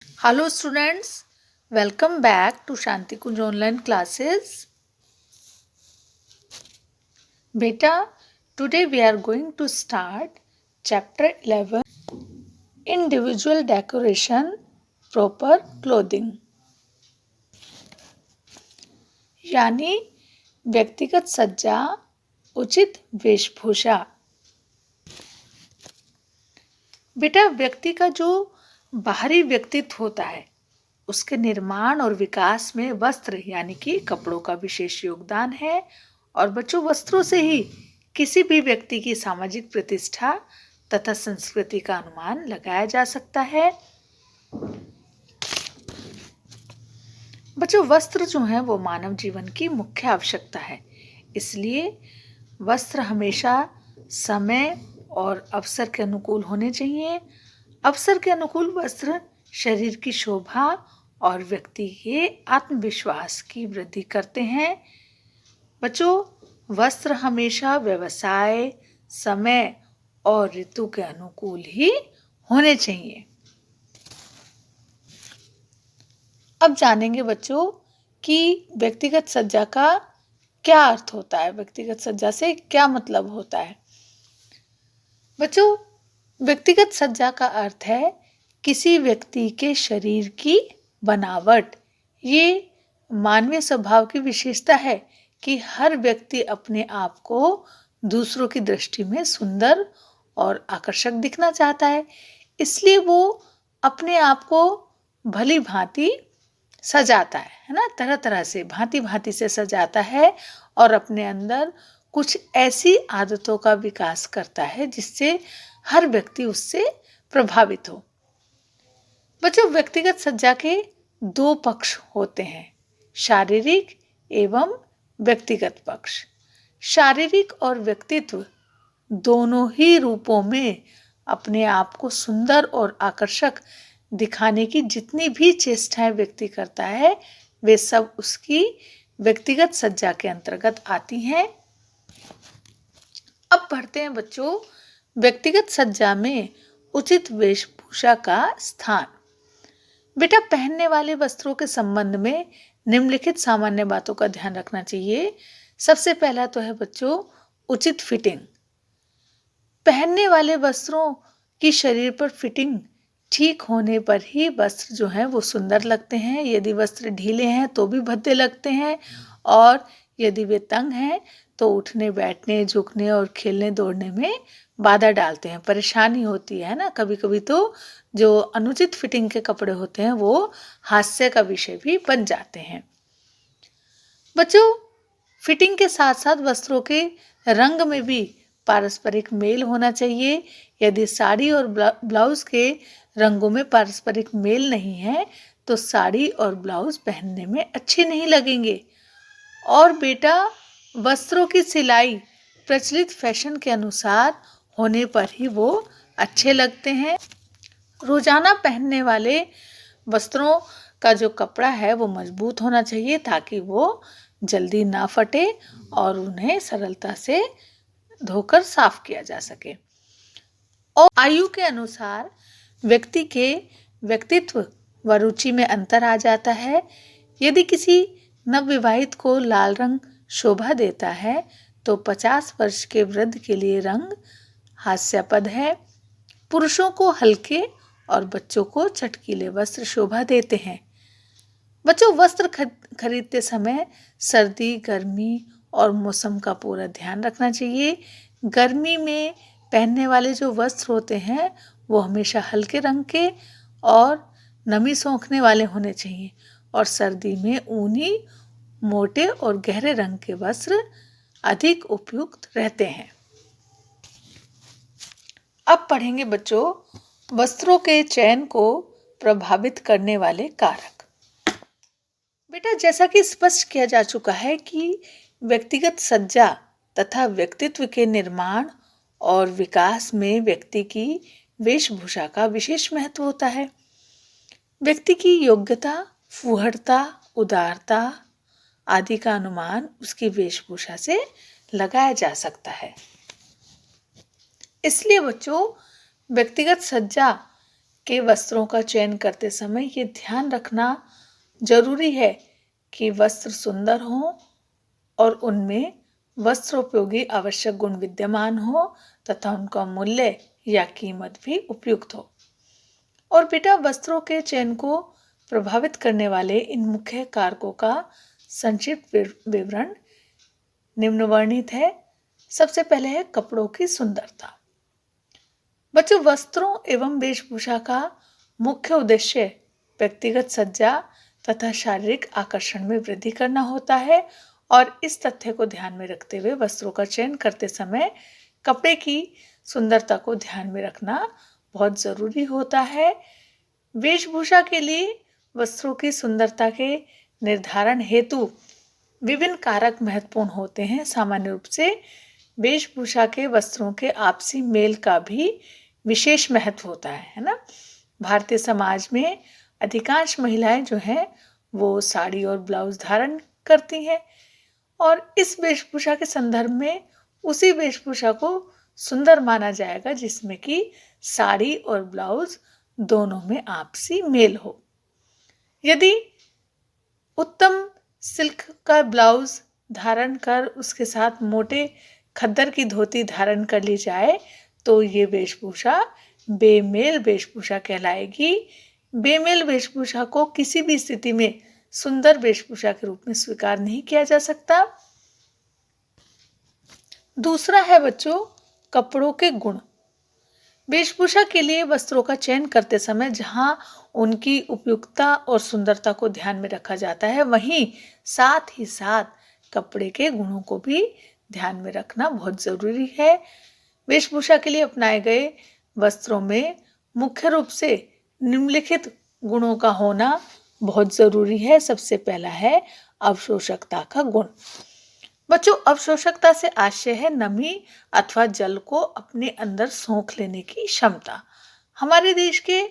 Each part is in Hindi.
Hello students, welcome back to Shanti Kunj online classes. Beta, today we are going to start chapter 11 Individual Decoration Proper Clothing यानी व्यक्तिगत सज्जा उचित वेशभूषा। बेटा, व्यक्ति का जो बाहरी व्यक्तित्व होता है उसके निर्माण और विकास में वस्त्र यानी कि कपड़ों का विशेष योगदान है। और बच्चों, वस्त्रों से ही किसी भी व्यक्ति की सामाजिक प्रतिष्ठा तथा संस्कृति का अनुमान लगाया जा सकता है। बच्चों, वस्त्र जो है वो मानव जीवन की मुख्य आवश्यकता है, इसलिए वस्त्र हमेशा समय और अवसर के अनुकूल होने चाहिए। अवसर के अनुकूल वस्त्र शरीर की शोभा और व्यक्ति के आत्मविश्वास की वृद्धि करते हैं। बच्चों, वस्त्र हमेशा व्यवसाय, समय और ऋतु के अनुकूल ही होने चाहिए। अब जानेंगे बच्चों कि व्यक्तिगत सज्जा का क्या अर्थ होता है, व्यक्तिगत सज्जा से क्या मतलब होता है। बच्चों, व्यक्तिगत सज्जा का अर्थ है किसी व्यक्ति के शरीर की बनावट। ये मानवीय स्वभाव की विशेषता है कि हर व्यक्ति अपने आप को दूसरों की दृष्टि में सुंदर और आकर्षक दिखना चाहता है, इसलिए वो अपने आप को भली भांति सजाता है ना, तरह तरह से भांति भांति से सजाता है और अपने अंदर कुछ ऐसी आदतों का विकास करता है जिससे हर व्यक्ति उससे प्रभावित हो। बच्चों, व्यक्तिगत सज्जा के दो पक्ष होते हैं, शारीरिक एवं व्यक्तिगत पक्ष। शारीरिक और व्यक्तित्व दोनों ही रूपों में अपने आप को सुंदर और आकर्षक दिखाने की जितनी भी चेष्टाएं व्यक्ति करता है वे सब उसकी व्यक्तिगत सज्जा के अंतर्गत आती हैं। अब पढ़ते हैं बच्चों, व्यक्तिगत सज्जा में उचित वेशभूषा का स्थान। बेटा, पहनने वाले वस्त्रों के संबंध में निम्नलिखित सामान्य बातों का ध्यान रखना चाहिए। सबसे पहला तो है बच्चों उचित फिटिंग। पहनने वाले वस्त्रों की शरीर पर फिटिंग ठीक होने पर ही वस्त्र जो है वो सुंदर लगते हैं। यदि वस्त्र ढीले हैं तो भी भद्दे लगते हैं, और यदि वे तंग हैं तो उठने बैठने, झुकने और खेलने दौड़ने में बाधा डालते हैं, परेशानी होती है ना। कभी कभी तो जो अनुचित फिटिंग के कपड़े होते हैं वो हास्य का विषय भी बन जाते हैं। बच्चों, फिटिंग के साथ साथ वस्त्रों के रंग में भी पारस्परिक मेल होना चाहिए। यदि साड़ी और ब्लाउज के रंगों में पारस्परिक मेल नहीं है तो साड़ी और ब्लाउज पहनने में अच्छे नहीं लगेंगे। और बेटा, वस्त्रों की सिलाई प्रचलित फैशन के अनुसार होने पर ही वो अच्छे लगते हैं। रोजाना पहनने वाले वस्त्रों का जो कपड़ा है वो मजबूत होना चाहिए ताकि वो जल्दी ना फटे और उन्हें सरलता से धोकर साफ किया जा सके। और आयु के अनुसार व्यक्ति के व्यक्तित्व व रुचि में अंतर आ जाता है। यदि किसी नवविवाहित को लाल रंग शोभा देता है तो 50 वर्ष के वृद्ध के लिए रंग हास्यास्पद है। पुरुषों को हल्के और बच्चों को चटकीले वस्त्र शोभा देते हैं। बच्चों, वस्त्र खरीदते समय सर्दी, गर्मी और मौसम का पूरा ध्यान रखना चाहिए। गर्मी में पहनने वाले जो वस्त्र होते हैं वो हमेशा हल्के रंग के और नमी सोखने वाले होने चाहिए, और सर्दी में ऊनी, मोटे और गहरे रंग के वस्त्र अधिक उपयुक्त रहते हैं। अब पढ़ेंगे बच्चों वस्त्रों के चयन को प्रभावित करने वाले कारक। बेटा, जैसा कि स्पष्ट किया जा चुका है कि व्यक्तिगत सज्जा तथा व्यक्तित्व के निर्माण और विकास में व्यक्ति की वेशभूषा का विशेष महत्व होता है। व्यक्ति की योग्यता, फुहड़ता, उदारता आदि का अनुमान उसकी वेशभूषा से लगाया जा सकता है। इसलिए बच्चों, व्यक्तिगत सज्जा के वस्त्रों का चयन करते समय ये ध्यान रखना जरूरी है कि वस्त्र सुंदर हों और उनमें वस्त्रोपयोगी आवश्यक गुण विद्यमान हो तथा उनका मूल्य या कीमत भी उपयुक्त हो। और बेटा, वस्त्रों के चयन को प्रभावित करने वाले इन मुख्य कारकों का संक्षिप्त विवरण निम्नवर्णित है। सबसे पहले है कपड़ों की सुंदरता। बच्चों, वस्त्रों एवं वेशभूषा का मुख्य उद्देश्य व्यक्तिगत सज्जा तथा शारीरिक आकर्षण में वृद्धि करना होता है और इस तथ्य को ध्यान में रखते हुए वस्त्रों का चयन करते समय कपड़े की सुंदरता को ध्यान में रखना बहुत जरूरी होता है। वेशभूषा के लिए वस्त्रों की सुंदरता के निर्धारण हेतु विभिन्न कारक महत्वपूर्ण होते हैं। सामान्य रूप से वेशभूषा के वस्त्रों के आपसी मेल का भी विशेष महत्व होता है ना। भारतीय समाज में अधिकांश महिलाएं जो हैं वो साड़ी और ब्लाउज धारण करती हैं और इस वेशभूषा के संदर्भ में उसी वेशभूषा को सुंदर माना जाएगा जिसमें कि साड़ी और ब्लाउज दोनों में आपसी मेल हो। यदि उत्तम सिल्क का ब्लाउज धारण कर उसके साथ मोटे खद्दर की धोती धारण कर ली जाए तो ये वेशभूषा बेमेल वेशभूषा कहलाएगी। बेमेल वेशभूषा को किसी भी स्थिति में सुंदर वेशभूषा के रूप में स्वीकार नहीं किया जा सकता। दूसरा है बच्चों, कपड़ों के गुण। वेशभूषा के लिए वस्त्रों का चयन करते समय जहां उनकी उपयुक्तता और सुंदरता को ध्यान में रखा जाता है, वहीं साथ ही साथ कपड़े के गुणों को भी ध्यान में रखना बहुत जरूरी है। वेशभूषा के लिए अपनाए गए वस्त्रों में मुख्य रूप से निम्नलिखित गुणों का होना बहुत जरूरी है। सबसे पहला है अवशोषकता का गुण। बच्चों, अवशोषकता से आशय है नमी अथवा जल को अपने अंदर सोख लेने की क्षमता। हमारे देश के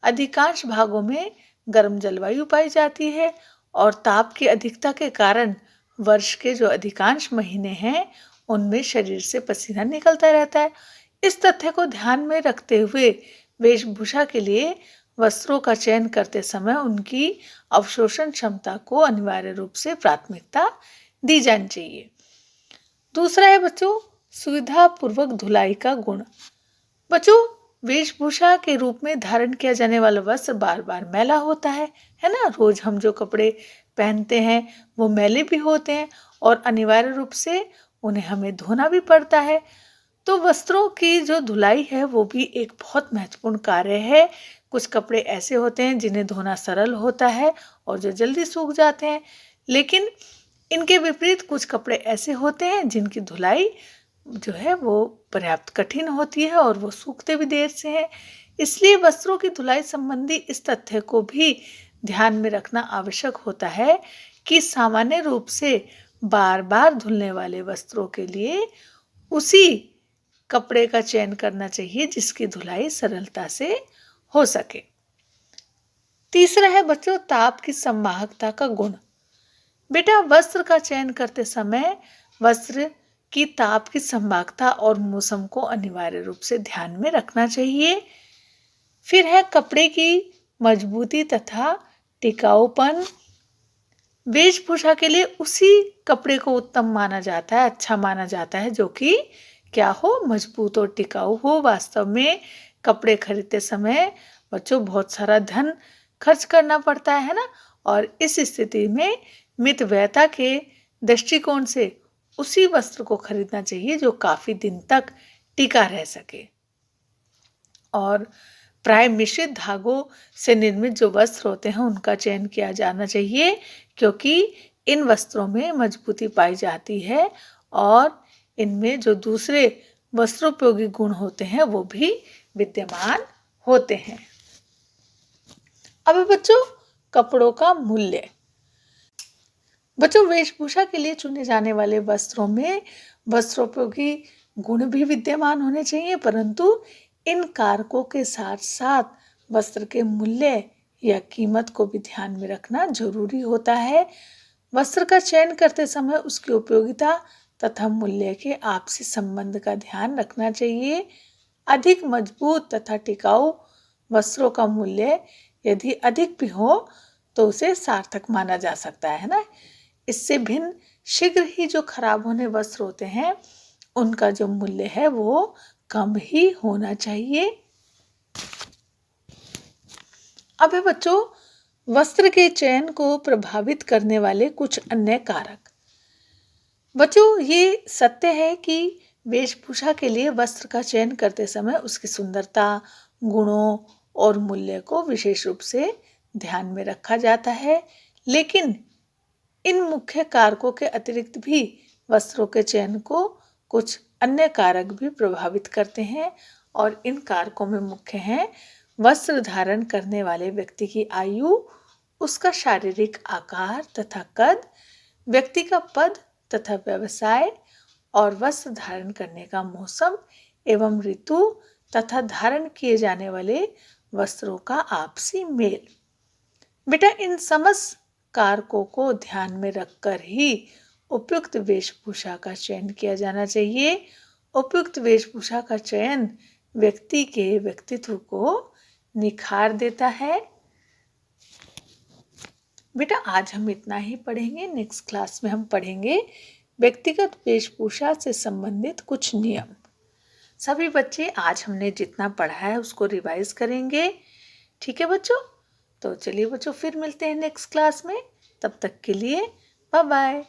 अधिकांश भागों में गर्म जलवायु पाई जाती है और ताप की अधिकता के कारण वर्ष के जो अधिकांश महीने हैं उनमें शरीर से पसीना निकलता रहता है। इस तथ्य को ध्यान में रखते हुए वेशभूषा के लिए वस्त्रों का चयन करते समय उनकी अवशोषण क्षमता को अनिवार्य रूप से प्राथमिकता दी जानी चाहिए। दूसरा है बच्चों, सुविधा पूर्वक धुलाई का गुण। बच्चों, वेशभूषा के रूप में धारण किया जाने वाला वस्त्र बार बार मैला होता है ना। रोज हम जो कपड़े पहनते हैं वो मैले भी होते हैं और अनिवार्य रूप से उन्हें हमें धोना भी पड़ता है। तो वस्त्रों की जो धुलाई है वो भी एक बहुत महत्वपूर्ण कार्य है। कुछ कपड़े ऐसे होते हैं जिन्हें धोना सरल होता है और जो जल्दी सूख जाते हैं, लेकिन इनके विपरीत कुछ कपड़े ऐसे होते हैं जिनकी धुलाई जो है वो पर्याप्त कठिन होती है और वो सूखते भी देर से हैं। इसलिए वस्त्रों की धुलाई संबंधी इस तथ्य को भी ध्यान में रखना आवश्यक होता है कि सामान्य रूप से बार बार धुलने वाले वस्त्रों के लिए उसी कपड़े का चयन करना चाहिए जिसकी धुलाई सरलता से हो सके। तीसरा है बच्चों, ताप की संवाहकता का गुण। बेटा, वस्त्र का चयन करते समय वस्त्र की ताप की संवाहकता और मौसम को अनिवार्य रूप से ध्यान में रखना चाहिए। फिर है कपड़े की मजबूती तथा टिकाऊपन। वेशभूषा के लिए उसी कपड़े को उत्तम माना जाता है, अच्छा माना जाता है जो कि क्या हो, मजबूत और टिकाऊ हो। वास्तव में कपड़े खरीदते समय बच्चों बहुत सारा धन खर्च करना पड़ता है ना, और इस स्थिति में मितव्ययता के दृष्टिकोण से उसी वस्त्र को खरीदना चाहिए जो काफी दिन तक टिका रह सके। और प्राय मिश्रित धागों से निर्मित जो वस्त्र होते हैं उनका चयन किया जाना चाहिए क्योंकि इन वस्त्रों में मजबूती पाई जाती है और इनमें जो दूसरे वस्त्रोपयोगी गुण होते हैं वो भी विद्यमान होते हैं। अब बच्चों, कपड़ों का मूल्य। बच्चों, वेशभूषा के लिए चुने जाने वाले वस्त्रों में वस्त्रोपयोगी गुण भी विद्यमान होने चाहिए, परंतु इन कारकों के साथ साथ वस्त्र के मूल्य या कीमत को भी ध्यान में रखना जरूरी होता है। वस्त्र का चयन करते समय उसकी उपयोगिता तथा मूल्य के आपसी संबंध का ध्यान रखना चाहिए। अधिक मजबूत तथा टिकाऊ वस्त्रों का मूल्य यदि अधिक भी हो तो उसे सार्थक माना जा सकता है ना। इससे भिन्न शीघ्र ही जो खराब होने वस्त्र होते हैं उनका जो मूल्य है वो कम ही होना चाहिए। अब है बच्चों वस्त्र के चयन को प्रभावित करने वाले कुछ अन्य कारक। बच्चों ये सत्य है कि वेशभूषा के लिए वस्त्र का चयन करते समय उसकी सुंदरता, गुणों और मूल्य को विशेष रूप से ध्यान में रखा जाता है, लेकिन इन मुख्य कारकों के अतिरिक्त भी वस्त्रों के चयन को कुछ अन्य कारक भी प्रभावित करते हैं और इन कारकों में मुख्य हैं वस्त्र धारण करने वाले व्यक्ति की आयु, उसका शारीरिक आकार तथा कद, व्यक्ति का पद तथा व्यवसाय और वस्त्र धारण करने का मौसम एवं ऋतु तथा धारण किए जाने वाले वस्त्रों का आपसी मेल। बेटा इन समस्त कारकों को ध्यान में रखकर ही उपयुक्त वेशभूषा का चयन किया जाना चाहिए। उपयुक्त वेशभूषा का चयन व्यक्ति के व्यक्तित्व को निखार देता है। बेटा आज हम इतना ही पढ़ेंगे। नेक्स्ट क्लास में हम पढ़ेंगे व्यक्तिगत वेशभूषा से संबंधित कुछ नियम। सभी बच्चे आज हमने जितना पढ़ा है उसको रिवाइज करेंगे, ठीक है बच्चों? तो चलिए बच्चों फिर मिलते हैं नेक्स्ट क्लास में। तब तक के लिए बाय बाय।